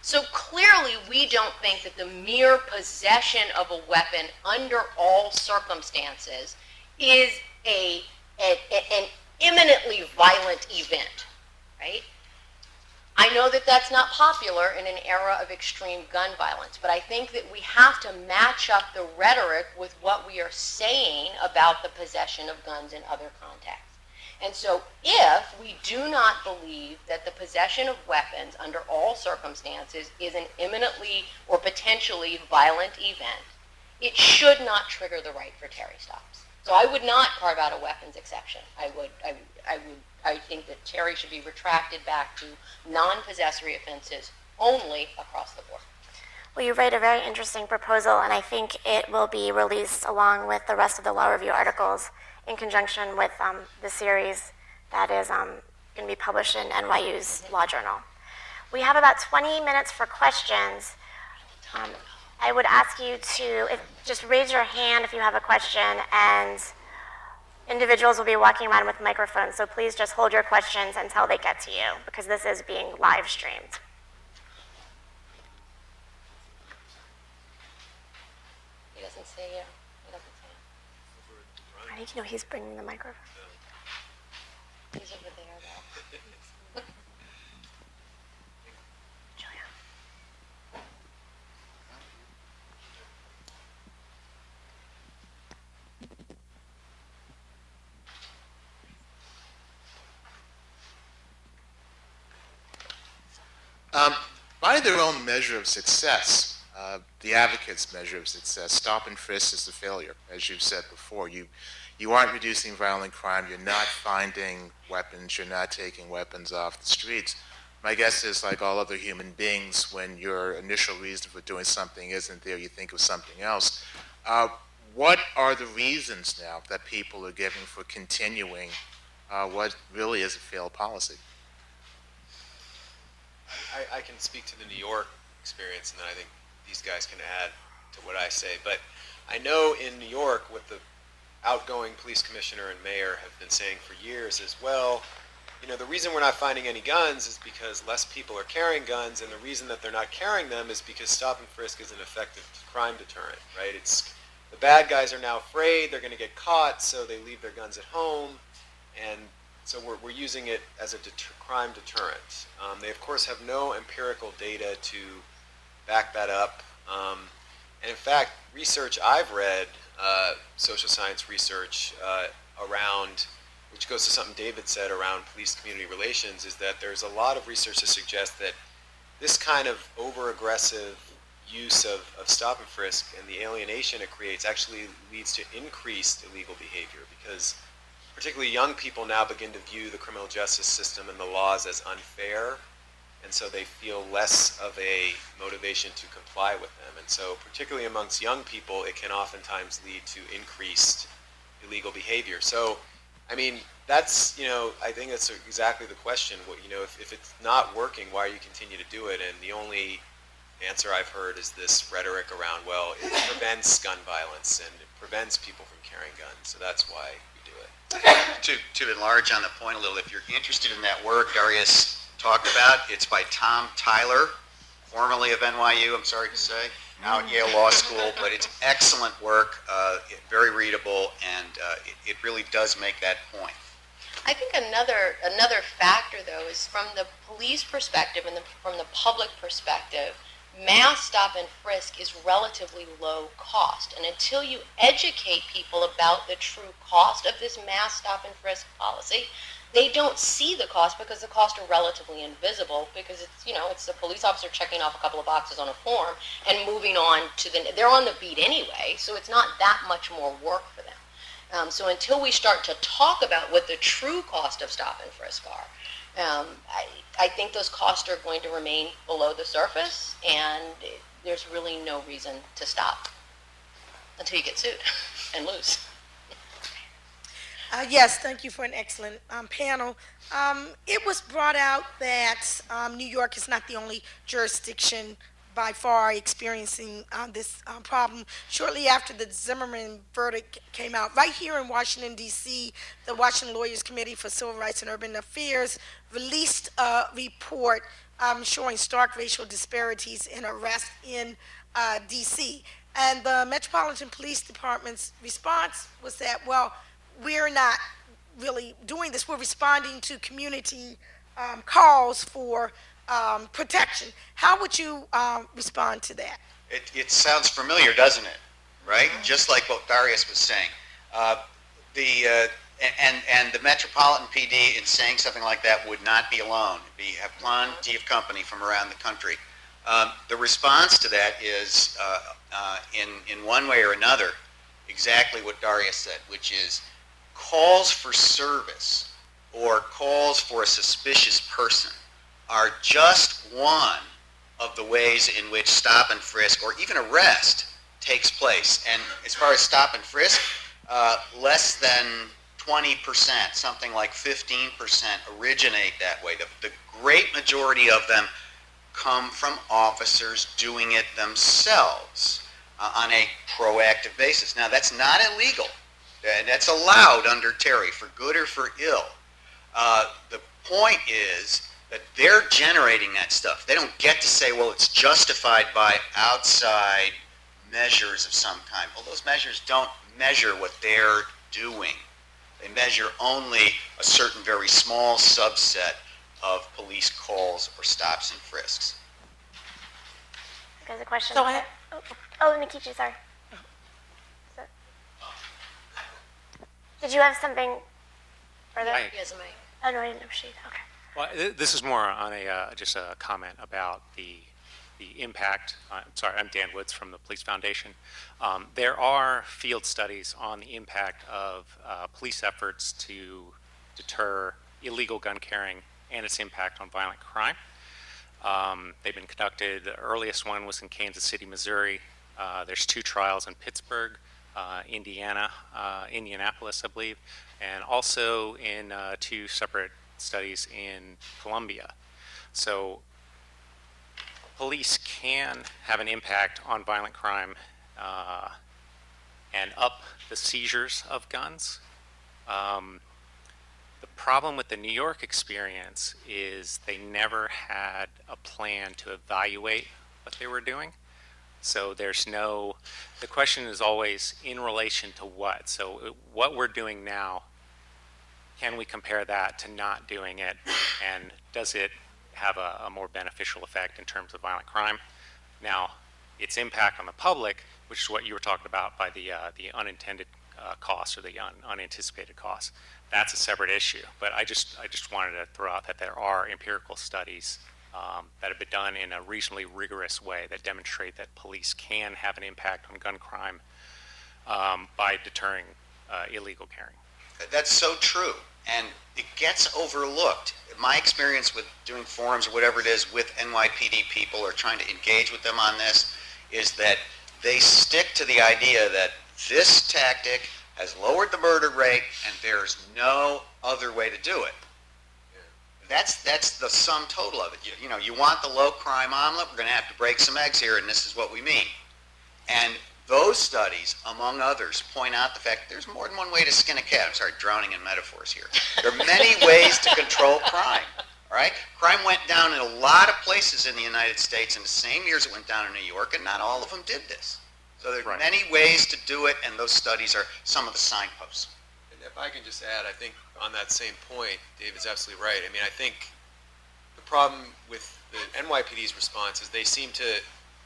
So clearly, we don't think that the mere possession of a weapon under all circumstances is an imminently violent event, right? I know that that's not popular in an era of extreme gun violence, but I think that we have to match up the rhetoric with what we are saying about the possession of guns in other contexts. And so if we do not believe that the possession of weapons under all circumstances is an imminently or potentially violent event, it should not trigger the right for Terry stops. So I would not carve out a weapons exception. I think that Terry should be retracted back to non-possessory offenses only across the board. Well, you write a very interesting proposal, and I think it will be released along with the rest of the law review articles in conjunction with the series that is going to be published in NYU's Law Journal. We have about 20 minutes for questions. I would ask you to just raise your hand if you have a question, and individuals will be walking around with microphones, so please just hold your questions until they get to you, because this is being live streamed. He doesn't say you. He doesn't say I think you know he's bringing the microphone. you. He's over there, though. Julia. By their own measure of success, the advocates' measure of success, stop and frisk is a failure. As you've said before, you aren't reducing violent crime, you're not finding weapons, you're not taking weapons off the streets. My guess is, like all other human beings, when your initial reason for doing something isn't there, you think of something else. What are the reasons now that people are giving for continuing what really is a failed policy? I can speak to the New York experience, and then I think these guys can add to what I say. But I know in New York what the outgoing police commissioner and mayor have been saying for years is, well, you know, the reason we're not finding any guns is because less people are carrying guns, and the reason that they're not carrying them is because stop and frisk is an effective crime deterrent, right? It's the bad guys are now afraid they're going to get caught, so they leave their guns at home, and so we're using it as a crime deterrent. They, of course, have no empirical data to back that up. And in fact, research I've read, social science research around, which goes to something David said around police-community relations, is that there's a lot of research to suggest that this kind of over-aggressive use of stop and frisk and the alienation it creates actually leads to increased illegal behavior, because particularly young people now begin to view the criminal justice system and the laws as unfair, and so they feel less of a motivation to comply with them. And so particularly amongst young people, it can oftentimes lead to increased illegal behavior. So, I mean, that's, you know, I think that's exactly the question. What, you know, if it's not working, why are you continue to do it? And the only answer I've heard is this rhetoric around, well, it prevents gun violence and it prevents people from carrying guns, so that's why we do it. To enlarge on the point a little, if you're interested in that work Darius talked about, it's by Tom Tyler, formerly of NYU, I'm sorry to say, now at Yale Law School, but it's excellent work, very readable, and it really does make that point. I think another factor, though, is from the police perspective and from the public perspective, mass stop and frisk is relatively low cost. And until you educate people about the true cost of this mass stop and frisk policy, they don't see the cost because the costs are relatively invisible, because it's the police officer checking off a couple of boxes on a form and moving on to they're on the beat anyway, so it's not that much more work for them. So until we start to talk about what the true cost of stop and frisk are, I think those costs are going to remain below the surface, and there's really no reason to stop until you get sued and lose. Yes, thank you for an excellent panel. It was brought out that New York is not the only jurisdiction by far experiencing this problem. Shortly after the Zimmerman verdict came out, right here in Washington, D.C., the Washington Lawyers Committee for Civil Rights and Urban Affairs released a report showing stark racial disparities in arrests in D.C. And the Metropolitan Police Department's response was that, well, we're not really doing this. We're responding to community calls for protection. How would you respond to that? It sounds familiar, doesn't it? Right? Just like what Darius was saying. And the Metropolitan PD in saying something like that would not be alone. Have plenty of company from around the country. The response to that is, in one way or another, exactly what Darius said, which is calls for service or calls for a suspicious person are just one of the ways in which stop and frisk or even arrest takes place. And as far as stop and frisk, less than 20%, something like 15% originate that way. The great majority of them come from officers doing it themselves on a proactive basis. Now, that's not illegal. That's allowed under Terry, for good or for ill. The point is that they're generating that stuff. They don't get to say, well, it's justified by outside measures of some kind. Well, those measures don't measure what they're doing. They measure only a certain very small subset of police calls or stops and frisks. There's a question. So I- Oh, Nikichi, sorry. Did you have something further? He has a mic. Oh, no, I didn't know she. Okay. Well, this is more on just a comment about the impact. Sorry, I'm Dan Woods from the Police Foundation. There are field studies on the impact of police efforts to deter illegal gun carrying and its impact on violent crime. They've been conducted. The earliest one was in Kansas City, Missouri. There's 2 trials in Pittsburgh, Indiana, Indianapolis, I believe, and also in 2 separate studies in Colombia. So police can have an impact on violent crime and up the seizures of guns. The problem with the New York experience is they never had a plan to evaluate what they were doing. So the question is always in relation to what. So what we're doing now, can we compare that to not doing it? And does it have a more beneficial effect in terms of violent crime? Now, its impact on the public, which is what you were talking about by the unintended costs or the unanticipated costs, that's a separate issue. But I just wanted to throw out that there are empirical studies that have been done in a reasonably rigorous way that demonstrate that police can have an impact on gun crime by deterring illegal carrying. That's so true, and it gets overlooked. My experience with doing forums or whatever it is with NYPD people or trying to engage with them on this is that they stick to the idea that this tactic has lowered the murder rate and there's no other way to do it. That's the sum total of it. You want the low crime omelet, we're going to have to break some eggs here, and this is what we mean. And those studies, among others, point out the fact that there's more than one way to skin a cat. I'm sorry, drowning in metaphors here. There are many ways to control crime, all right? Crime went down in a lot of places in the United States in the same years it went down in New York, and not all of them did this. So there are Right. many ways to do it, and those studies are some of the signposts. And if I can just add, I think on that same point, David's absolutely right. I mean, I think the problem with the NYPD's response is they seem to,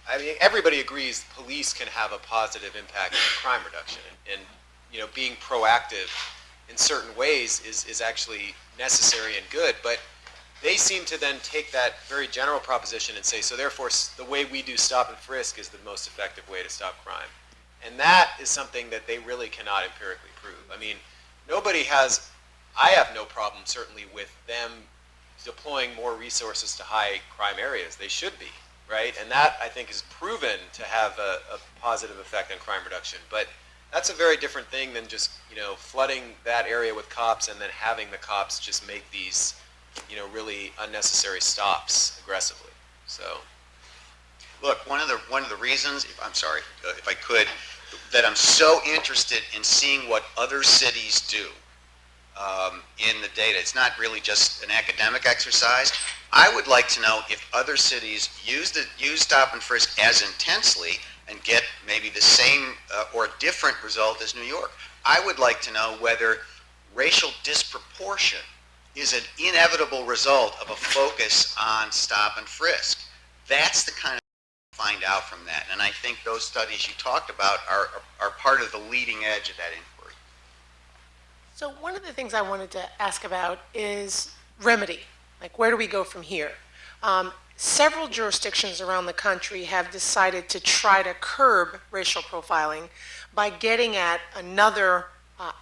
I mean, everybody agrees police can have a positive impact on crime reduction. And you know, being proactive in certain ways is actually necessary and good, but they seem to then take that very general proposition and say, so therefore the way we do stop and frisk is the most effective way to stop crime. And that is something that they really cannot empirically prove. I mean, I have no problem certainly with them deploying more resources to high crime areas. They should be, right? And that, I think, is proven to have a positive effect on crime reduction. But that's a very different thing than just, you know, flooding that area with cops and then having the cops just make these, you know, really unnecessary stops aggressively. So, Look, one of the reasons, if I could, that I'm so interested in seeing what other cities do in the data. It's not really just an academic exercise. I would like to know if other cities use stop and frisk as intensely and get maybe the same or different result as New York. I would like to know whether racial disproportion is an inevitable result of a focus on stop and frisk. That's the kind of find out from that. And I think those studies you talked about are part of the leading edge of that inquiry. So one of the things I wanted to ask about is remedy. Like, where do we go from here? Several jurisdictions around the country have decided to try to curb racial profiling by getting at another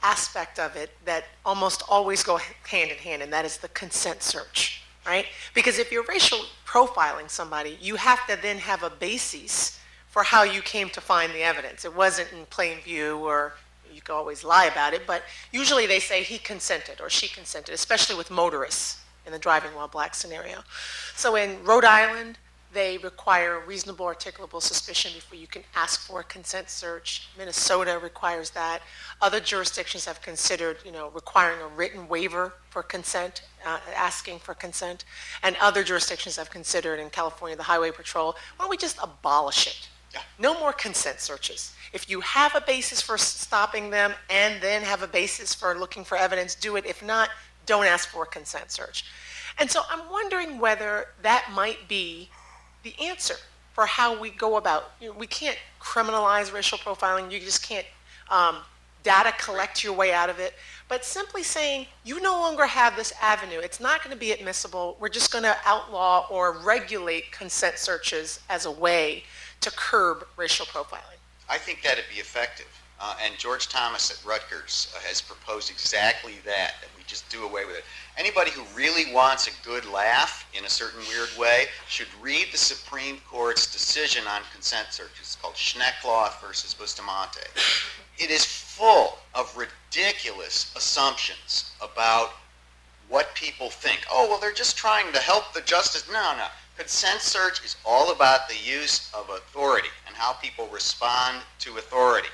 aspect of it that almost always go hand in hand, and that is the consent search, right? Because if you're racial profiling somebody, you have to then have a basis for how you came to find the evidence. It wasn't in plain view, or you can always lie about it, but usually they say he consented or she consented, especially with motorists in the driving while black scenario. So in Rhode Island, they require reasonable articulable suspicion before you can ask for a consent search. Minnesota requires that. Other jurisdictions have considered, requiring a written waiver for consent, asking for consent. And other jurisdictions have considered, in California, the Highway Patrol, why don't we just abolish it? Yeah. No more consent searches. If you have a basis for stopping them and then have a basis for looking for evidence, do it. If not, don't ask for a consent search. And so I'm wondering whether that might be the answer for how we go about, we can't criminalize racial profiling, you just can't data collect your way out of it, but simply saying you no longer have this avenue, it's not going to be admissible, we're just going to outlaw or regulate consent searches as a way to curb racial profiling. I think that'd be effective. And George Thomas at Rutgers has proposed exactly that we just do away with it. Anybody who really wants a good laugh in a certain weird way should read the Supreme Court's decision on consent searches. It's called Schneckloth versus Bustamante. It is full of ridiculous assumptions about what people think. Oh, well, they're just trying to help the justice. No. Consent search is all about the use of authority and how people respond to authority.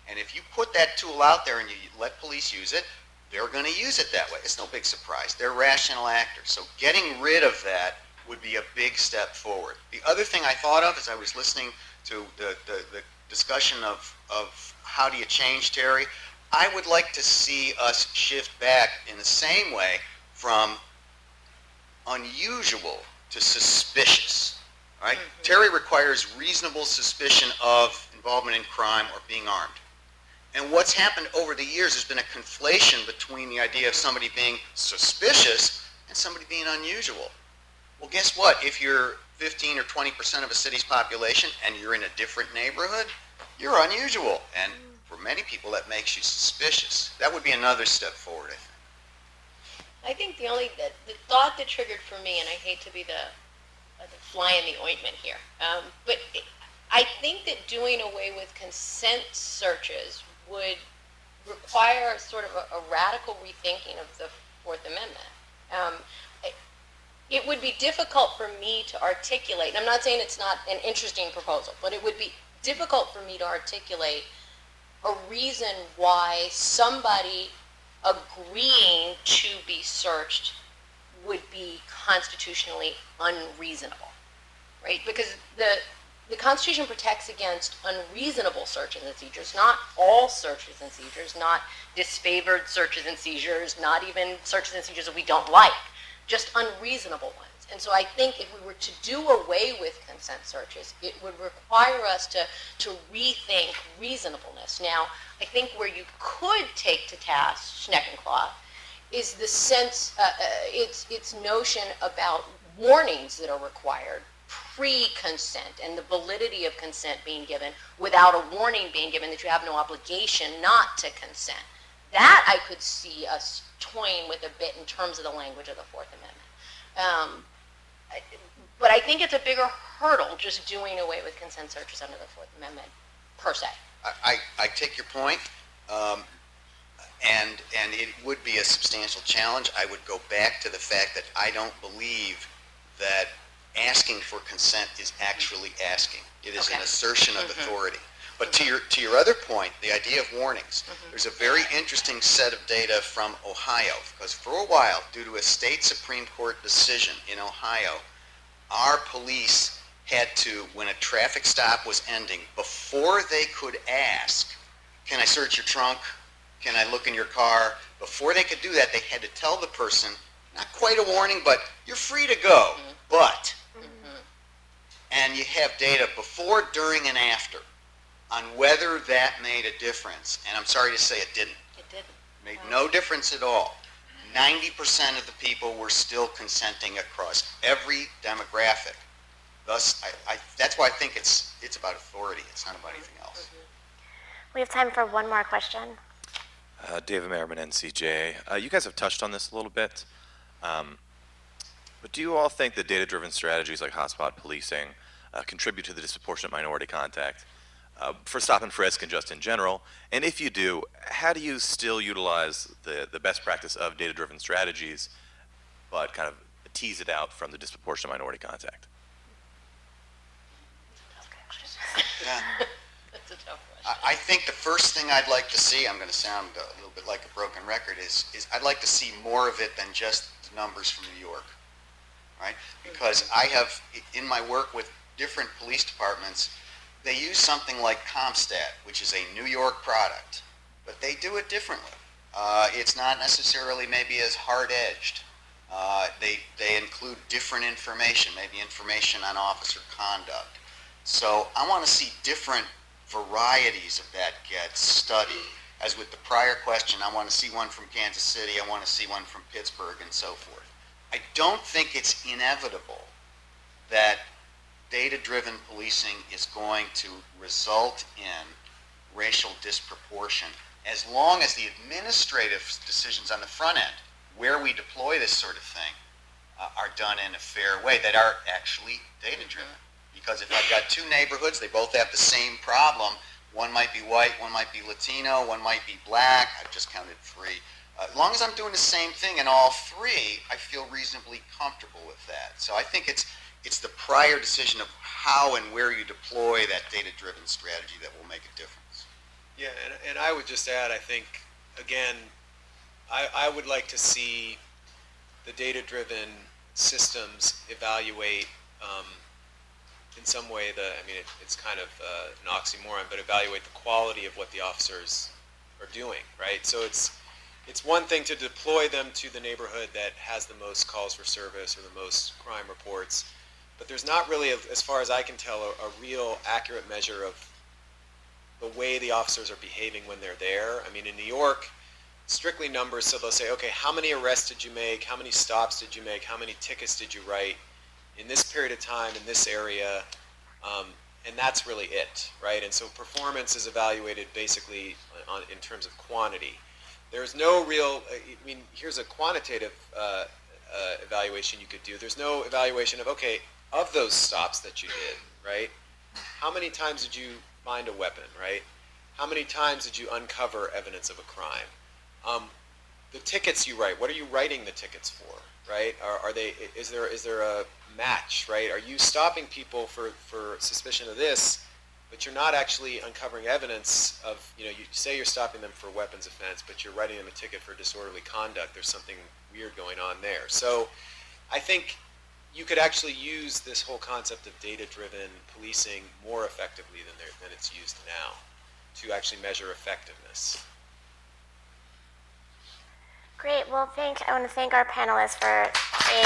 And if you put that tool out there and you let police use it, they're going to use it that way. It's no big surprise. They're rational actors. So getting rid of that would be a big step forward. The other thing I thought of as I was listening to the discussion of how do you change Terry, I would like to see us shift back in the same way from unusual to suspicious. Right? Mm-hmm. Terry requires reasonable suspicion of involvement in crime or being armed. And what's happened over the years has been a conflation between the idea of somebody being suspicious and somebody being unusual. Well, guess what? If you're 15 or 20% of a city's population and you're in a different neighborhood, you're unusual. And for many people, that makes you suspicious. That would be another step forward, I think. I think the thought that triggered for me, and I hate to be the fly in the ointment here, but I think that doing away with consent searches would require sort of a radical rethinking of the Fourth Amendment. It would be difficult for me to articulate, and I'm not saying it's not an interesting proposal, but it would be difficult for me to articulate a reason why somebody agreeing to be searched would be constitutionally unreasonable, right? Because the Constitution protects against unreasonable searches and seizures, not all searches and seizures, not disfavored searches and seizures, not even searches and seizures that we don't like, just unreasonable ones. And so I think if we were to do away with consent searches, it would require us to rethink reasonableness. Now, I think where you could take to task Schneckenclaw is the sense, its notion about warnings that are required pre-consent and the validity of consent being given without a warning being given that you have no obligation not to consent. That I could see us toying with a bit in terms of the language of the Fourth Amendment. But I think it's a bigger hurdle just doing away with consent searches under the Fourth Amendment, per se. I take your point, and it would be a substantial challenge. I would go back to the fact that I don't believe that asking for consent is actually asking. It is an assertion of authority. But to your other point, the idea of warnings, there's a very interesting set of data from Ohio, because for a while, due to a state Supreme Court decision in Ohio, our police had to, when a traffic stop was ending, before they could ask, can I search your trunk? Can I look in your car? Before they could do that, they had to tell the person, not quite a warning, but you're free to go, but. And you have data before, during, and after on whether that made a difference. And I'm sorry to say it didn't. It didn't. Made no difference at all. 90% of the people were still consenting across every demographic. Thus, that's why I think it's about authority. It's not about anything else. We have time for one more question. David Merriman, NCJ. You guys have touched on this a little bit, but do you all think that data-driven strategies like hotspot policing contribute to the disproportionate minority contact for stop and frisk and just in general? And if you do, how do you still utilize the best practice of data-driven strategies, but kind of tease it out from the disproportionate minority contact? Yeah. That's a tough question. I think the first thing I'd like to see, I'm going to sound a little bit like a broken record, is I'd like to see more of it than just the numbers from New York, right? Because I have, in my work with different police departments, they use something like ComStat, which is a New York product, but they do it differently. It's not necessarily maybe as hard-edged. They include different information, maybe information on officer conduct. So I want to see different varieties of that get studied. As with the prior question, I want to see one from Kansas City, I want to see one from Pittsburgh, and so forth. I don't think it's inevitable that data-driven policing is going to result in racial disproportion as long as the administrative decisions on the front end, where we deploy this sort of thing, are done in a fair way that are actually data-driven. Because if I've got two neighborhoods, they both have the same problem. One might be white, one might be Latino, one might be black. I've just counted 3. As long as I'm doing the same thing in all 3, I feel reasonably comfortable with that. So I think it's the prior decision of how and where you deploy that data-driven strategy that will make a difference. Yeah, and I would just add, I think, again, I would like to see the data-driven systems evaluate in some way it's kind of an oxymoron, but evaluate the quality of what the officers are doing, right? So it's one thing to deploy them to the neighborhood that has the most calls for service or the most crime reports, but there's not really, as far as I can tell, a real accurate measure of the way the officers are behaving when they're there. I mean, in New York, strictly numbers, so they'll say, okay, how many arrests did you make? How many stops did you make? How many tickets did you write in this period of time, in this area? And that's really it, right? And so performance is evaluated basically in terms of quantity. There's no real, here's a quantitative evaluation you could do. There's no evaluation of, okay, of those stops that you did, right? How many times did you find a weapon, right? How many times did you uncover evidence of a crime? The tickets you write, what are you writing the tickets for, right? Is there a match, right? Are you stopping people for suspicion of this, but you're not actually uncovering evidence of, you say you're stopping them for weapons offense, but you're writing them a ticket for disorderly conduct. There's something weird going on there. So I think you could actually use this whole concept of data-driven policing more effectively than it's used now to actually measure effectiveness. Great. Well, I want to thank our panelists for a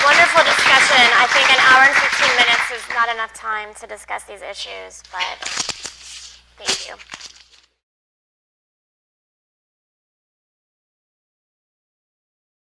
wonderful discussion. I think an hour and 15 minutes is not enough time to discuss these issues, but